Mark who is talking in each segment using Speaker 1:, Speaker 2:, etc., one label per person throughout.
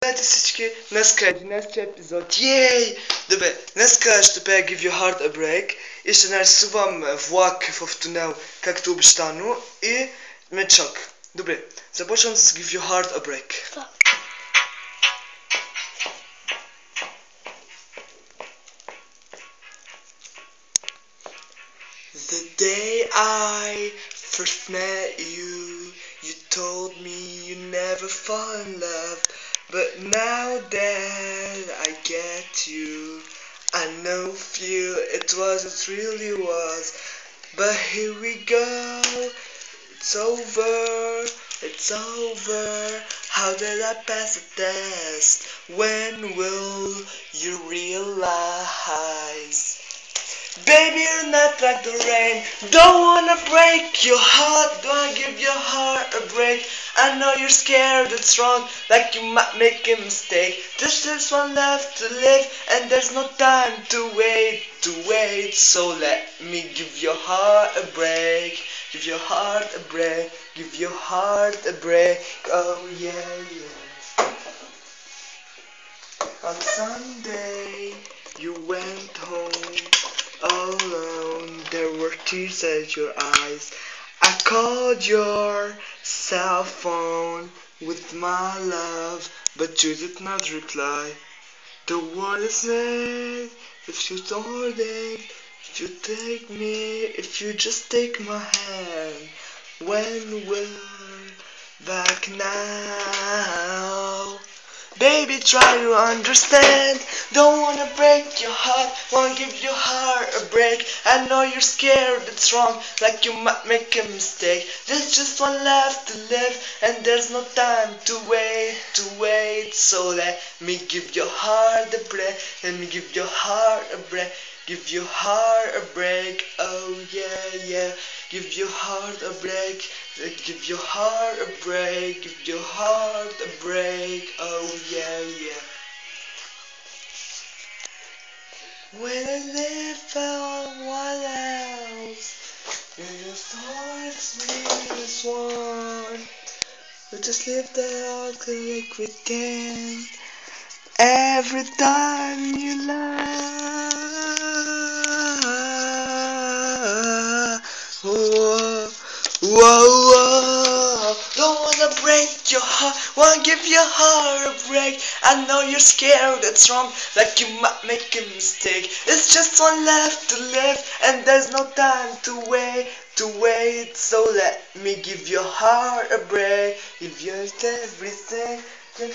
Speaker 1: Здравейте всички, днеска е 11 епизод, ей! Добре, днеска ще пея Give Your Heart a Break и ще нарисувам влак в тунел, както обещано, и мечок. Добре, започвам с Give Your Heart a Break. The day I first met you, you told me you never fall in love. But now that I get you, I know feel it really was. But here we go, it's over. How did I pass the test? When will you realize? Baby, you're not like the rain. Don't wanna break your heart, don't give your heart a break. I know you're scared, it's wrong, like you might make a mistake. There's one left to live, and there's no time to wait. So let me give your heart a break. Give your heart a break, give your heart a break. Oh yeah, yeah. On Sunday, you went home alone, there were tears at your eyes. I called your cell phone with my love, but you did not reply. The world is made if you don't it, if you take me, if you just take my hand. When will back now? Baby, try to understand. Don't wanna break your heart, wanna give your heart a break. I know you're scared, it's wrong, like you might make a mistake. There's just one left to live, and there's no time to wait. So let me give your heart a break, let me give your heart a break. Give your heart a break, oh yeah, yeah. Give your heart a break, give your heart a break, give your heart a break, oh yeah, yeah. When I live for what else, you just always me as one. We just live there like we can. Every time you lie. Whoa. Don't wanna break your heart, wanna give your heart a break. I know you're scared, it's wrong, like you might make a mistake. It's just one left to live, and there's no time to wait. So let me give your heart a break. If you're everything, in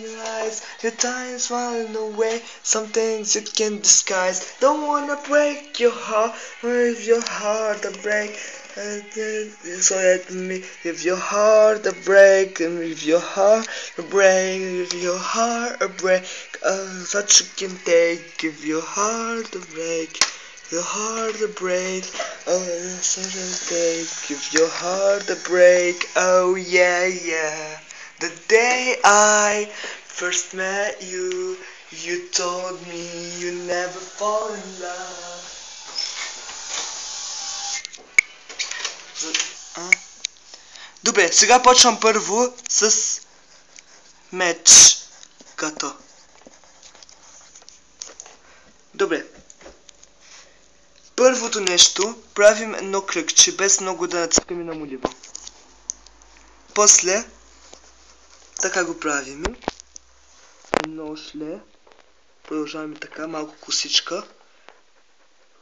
Speaker 1: your eyes, your time's running away. Some things you can disguise. Don't wanna break your heart, give your heart a break. So let me give your heart a break, and give your heart a break, give your heart a break. Such you can take, give your heart a break. Your heart a break, oh such a take, give your heart a break, oh yeah, yeah. The day I first met you, you told me you never fall in love. Добре, сега почвам първо с мечката. Добре. Първото нещо, правим едно кръгче, без много да натискаме на моливо. После, така го правим. Едно ошле. Продължаваме така, малко косичка.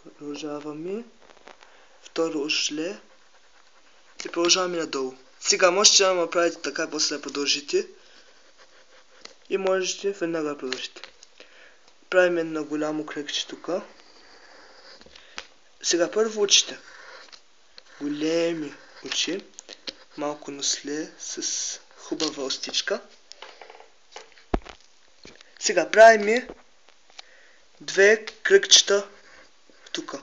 Speaker 1: Продължаваме. Второ ошле. И продължаваме надолу. Сега можете да направите така, после да продължите. И можете веднага да продължите. Правим едно голямо кръгче тук. Сега първо очите. Големи очи. Малко носле с хубава устичка. Сега правим две кръгчета тук.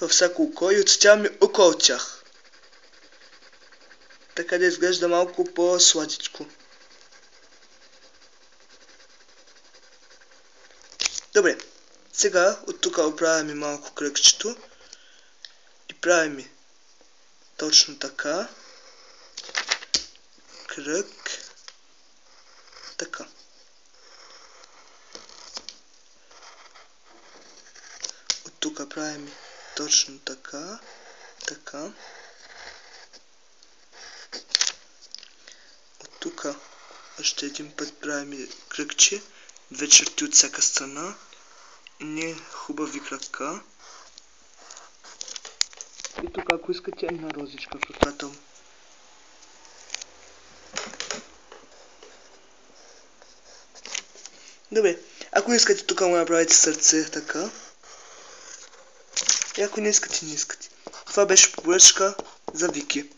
Speaker 1: Във всяко око и отцветяваме около тях. Така да изглежда малко по-сладичко. Добре. Сега от тук оправяме малко кръгчето. И правим точно така. Кръг. Така. От тук правим точно така. Така. От тук още един път правим кръгче. 2 черти от всяка страна. Не хубави крака. И тук, ако искате, една розичка в ръката му. Добре, ако искате, тук му направите сърце, така. И ако не искате, не искате. Това беше поръчка за Вики.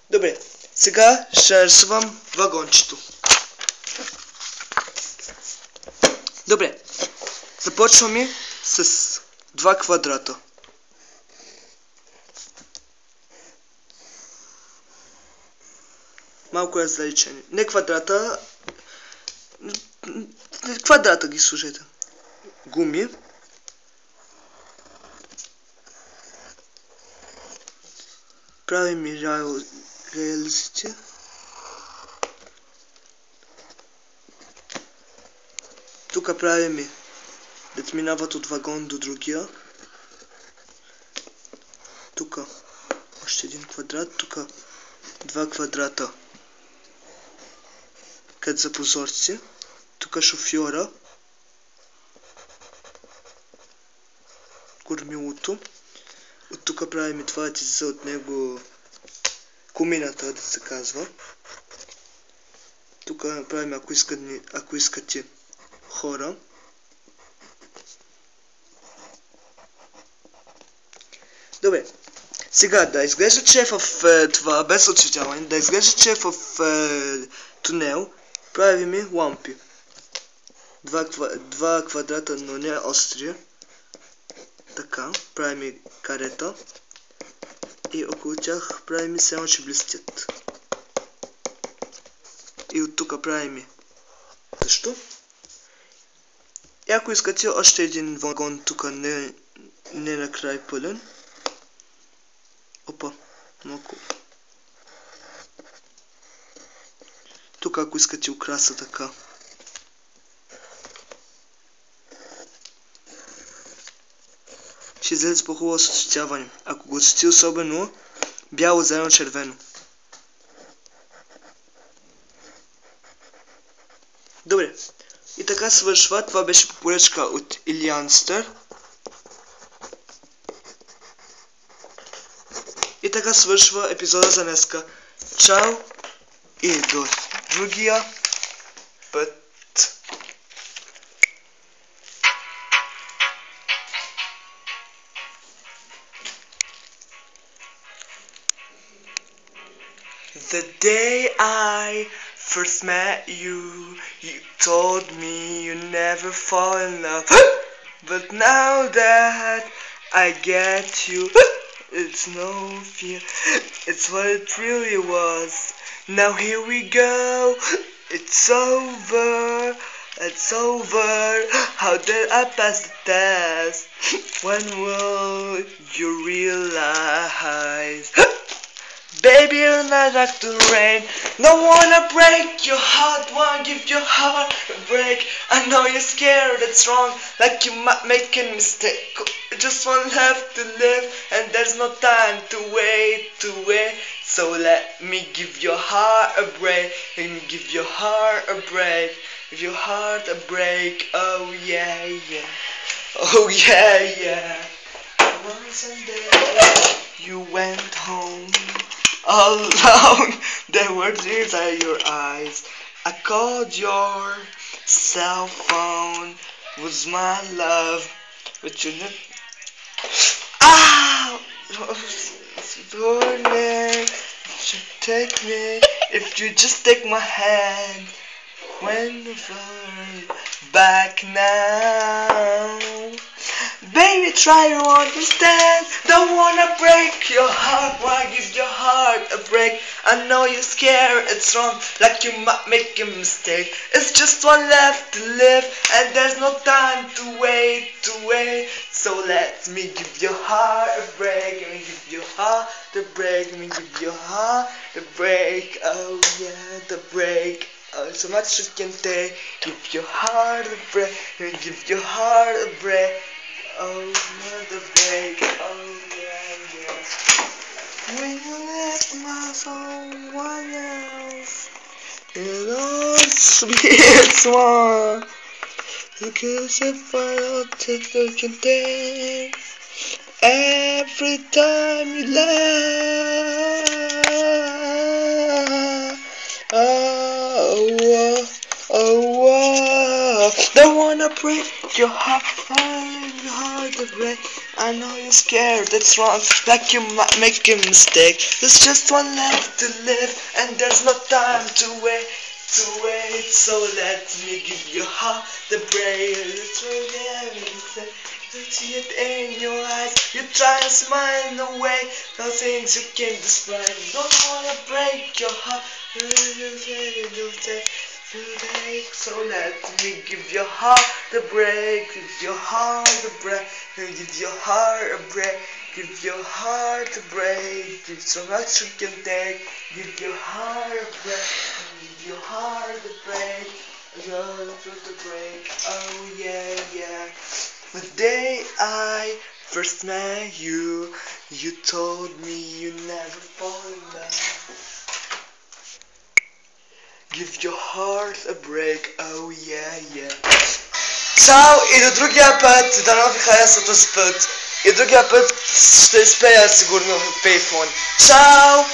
Speaker 1: Добре, сега ще рисувам вагончето. Добре, започваме с 2 квадрата. Малко раздалечени. Не квадрата, квадрата ги служете. Гуми. Правим и релсите. Тук правим да минават от вагон до другия. Тук още един квадрат. Тук 2 квадрата. Къде за прозорци. Тук шофьора. Кормилото. От тук правим това да излиза от него комината, да се казва. Тук правим, ако искате, хора. Добре. Сега да изглежда, че е в това, без осветляване, да изглежда, че е в тунел, правим лампи. 2 квадрата, но не остри. Така, правим карета. И около тях правим само, че блестят. И от тук правим също. И ако искате още един вагон, тук не на край пълен. Опа, малко. Тук ако искате украса така. Ще излезе по-хубаво осветяване. Ако го освети особено бяло, зелено, червено. Добре. И така свършва. Това беше поръчка от Илианстър. И така свършва епизода за днеска. Чао и до другия път. The day I first met you, you told me you never fall in love. But now that I get you, it's no fear, it's what it really was. Now here we go, it's over, it's over. How did I pass the test? When will you realize? Baby, you're not like the rain. Don't wanna break your heart, wanna give your heart a break. I know you're scared, it's wrong, like you might make a mistake. Just one left to live, and there's no time to wait. So let me give your heart a break, let me give your heart a break. Give your heart a break, oh yeah, yeah. Oh yeah, yeah. One Sunday, you went home. Alone, there were tears in your eyes. I called your cell phone. Was my love, but you didn't. Ah, morning, take me. If you just take my hand, whenever back now. Baby, try to understand. Don't wanna break your heart, wanna give your heart a a break. I know you're scared, it's wrong, like you might make a mistake. It's just one left to live, and there's no time to wait, So let me give your heart a break, let me give your heart the break, let me give your heart the break. Oh yeah, the break. Oh, so much you can take. Give your heart a break, let me give your heart a break. Oh yeah, the break. Oh yeah, yeah. When you left my someone else, it all sweet one. Because if I don't take the contain every time you laugh. Don't wanna break your heart, your heart to break. I know you're scared, that's wrong, like you might make a mistake. There's just one life to live, and there's no time to wait, So let me give your heart the break. You see it in your eyes, you try and smile away, no things you can describe. Don't wanna break your heart, So let me give your heart the break, give your heart the break, give your heart a break, give your heart a break, give so much you can take, give your heart a break, give your heart a break, the break. Oh yeah, yeah. The day I first met you, you told me you never fall in love. Give your heart a break, oh yeah, yeah. Ciao e do drugия път да ви хареса този път. И другия път ще изпея сигурно в Payphone. Ciao!